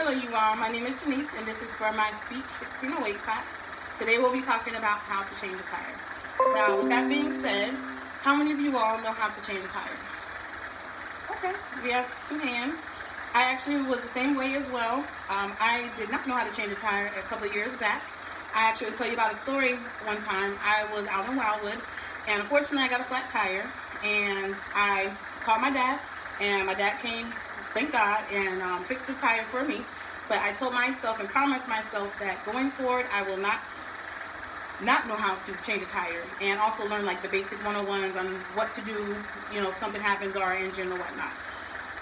Hello you all, my name is Janice and this is for my Speech 1608 class. Today we'll be talking about how to change a tire. Now with that being said, how many of you all know how to change a tire? Okay, we have two hands. I actually was the same way as well. I did not know how to change a tire a couple of years back. I actually will tell you about a story one time. I was out in Wildwood and unfortunately I got a flat tire and I called my dad and my dad came, thank God, and fixed the tire for me. But I told myself and promised myself that going forward I will not know how to change a tire, and also learn like the basic 101s on what to do, you know, if something happens to our engine or whatnot.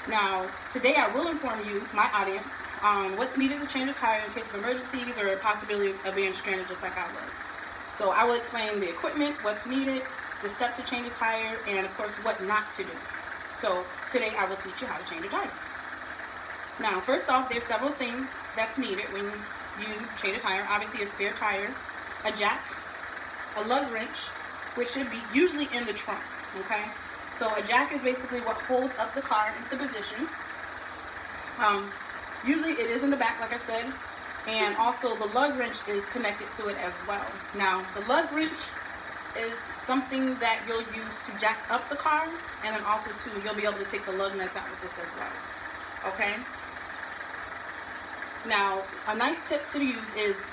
Now, today I will inform you, my audience, on what's needed to change a tire in case of emergencies or a possibility of being stranded just like I was. So I will explain the equipment, what's needed, the steps to change a tire, and of course what not to do. So today I will teach you how to change a tire. Now, first off, there's several things that's needed when you change a tire. Obviously, a spare tire, a jack, a lug wrench, which should be usually in the trunk, okay? So a jack is basically what holds up the car into position. Usually it is in the back, like I said, and also the lug wrench is connected to it as well. Now, the lug wrench is something that you'll use to jack up the car, and then also too, you'll be able to take the lug nuts out with this as well, okay? Now, a nice tip to use is,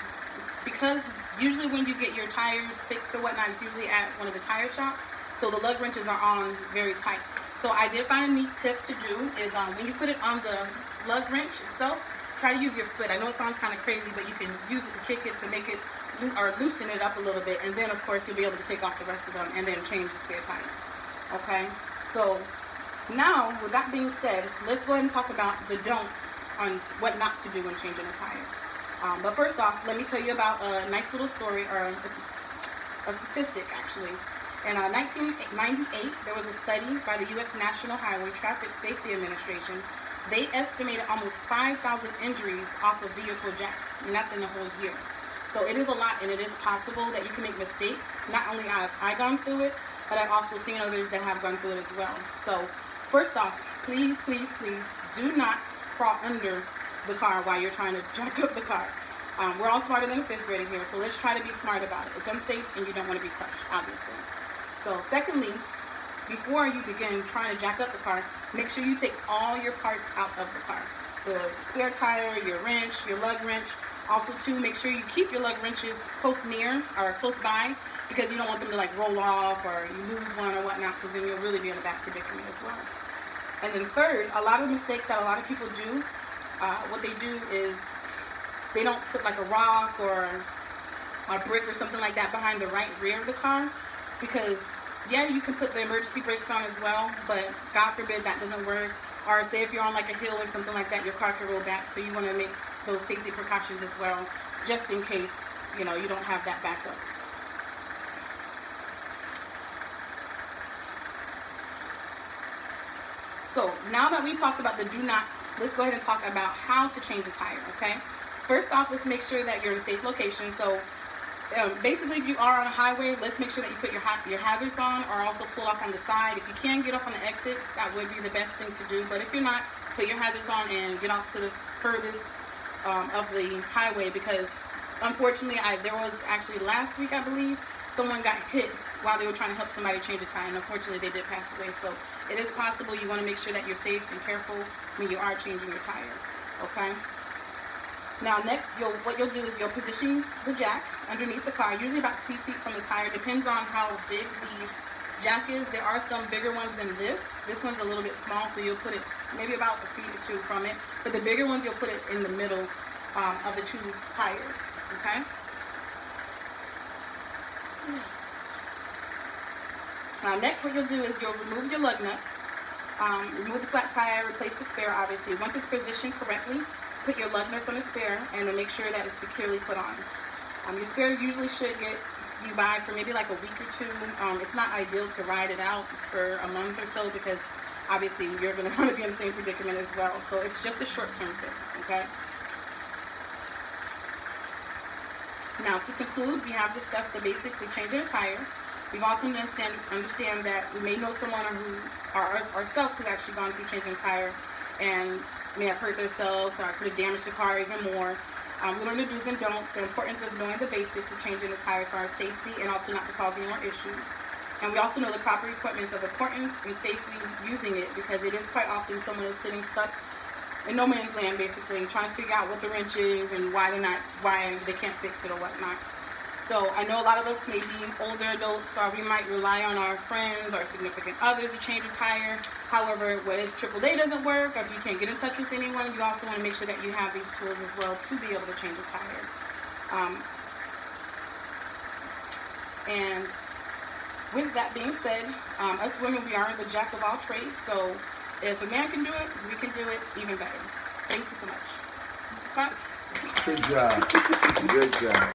because usually when you get your tires fixed or whatnot, it's usually at one of the tire shops, so the lug wrenches are on very tight. So I did find a neat tip to do is when you put it on the lug wrench itself, try to use your foot. I know it sounds kind of crazy, but you can use it to kick it to make it, or loosen it up a little bit, and then of course you'll be able to take off the rest of them and then change the spare tire. Okay, so now with that being said, let's go ahead and talk about the don'ts on what not to do when changing a tire. But first off, let me tell you about a nice little story, or a statistic actually. In 1998, there was a study by the U.S. National Highway Traffic Safety Administration. They estimated almost 5,000 injuries off of vehicle jacks, and that's in the whole year. So it is a lot, and it is possible that you can make mistakes. Not only have I gone through it, but I've also seen others that have gone through it as well. So first off, please, please, please do not crawl under the car while you're trying to jack up the car. We're all smarter than a fifth grader here, so let's try to be smart about it. It's unsafe and you don't want to be crushed, obviously. So secondly, before you begin trying to jack up the car, make sure you take all your parts out of the car. The spare tire, your wrench, your lug wrench. Also too, make sure you keep your lug wrenches close near or close by, because you don't want them to like roll off or you lose one or whatnot, because then you'll really be in a bad predicament as well. And then third, a lot of mistakes that a lot of people do, what they do is they don't put like a rock or a brick or something like that behind the right rear of the car, because yeah, you can put the emergency brakes on as well, but God forbid that doesn't work. Or say if you're on like a hill or something like that, your car can roll back, so you want to make those safety precautions as well, just in case, you know, you don't have that backup. So now that we've talked about the do nots, let's go ahead and talk about how to change a tire, okay? First off, let's make sure that you're in a safe location. So basically, if you are on a highway, let's make sure that you put your hazards on, or also pull off on the side. If you can get off on the exit, that would be the best thing to do. But if you're not, put your hazards on and get off to the furthest of the highway, because unfortunately, there was actually last week, I believe, someone got hit while they were trying to help somebody change a tire, and unfortunately they did pass away. So it is possible. You want to make sure that you're safe and careful when you are changing your tire, okay? Now next, what you'll do is you'll position the jack underneath the car, usually about 2 feet from the tire. Depends on how big the jack is. There are some bigger ones than this. This one's a little bit small, so you'll put it maybe about a feet or two from it. But the bigger ones, you'll put it in the middle of the two tires, okay? Now next, what you'll do is you'll remove your lug nuts, remove the flat tire, replace the spare, obviously. Once it's positioned correctly, put your lug nuts on the spare, and then make sure that it's securely put on. Your spare usually should get you by for maybe like a week or two. It's not ideal to ride it out for a month or so, because obviously you're going to want to be in the same predicament as well. So it's just a short-term fix, okay? Now to conclude, we have discussed the basics of changing a tire. We've all come to understand that we may know someone who, or ourselves, who's actually gone through changing a tire, and may have hurt themselves or could have damaged the car even more. We learn the do's and don'ts, the importance of knowing the basics of changing the tire for our safety and also not to cause any more issues. And we also know the proper equipment of importance and safely using it, because it is quite often someone is sitting stuck in no man's land, basically, trying to figure out what the wrench is and why they can't fix it or whatnot. So I know a lot of us may be older adults, or we might rely on our friends or significant others to change a tire. However, what if AAA doesn't work, or if you can't get in touch with anyone, you also want to make sure that you have these tools as well to be able to change a tire. And with that being said, us women, we are the jack of all trades. So if a man can do it, we can do it even better. Thank you so much. Bye. Good job. Good job.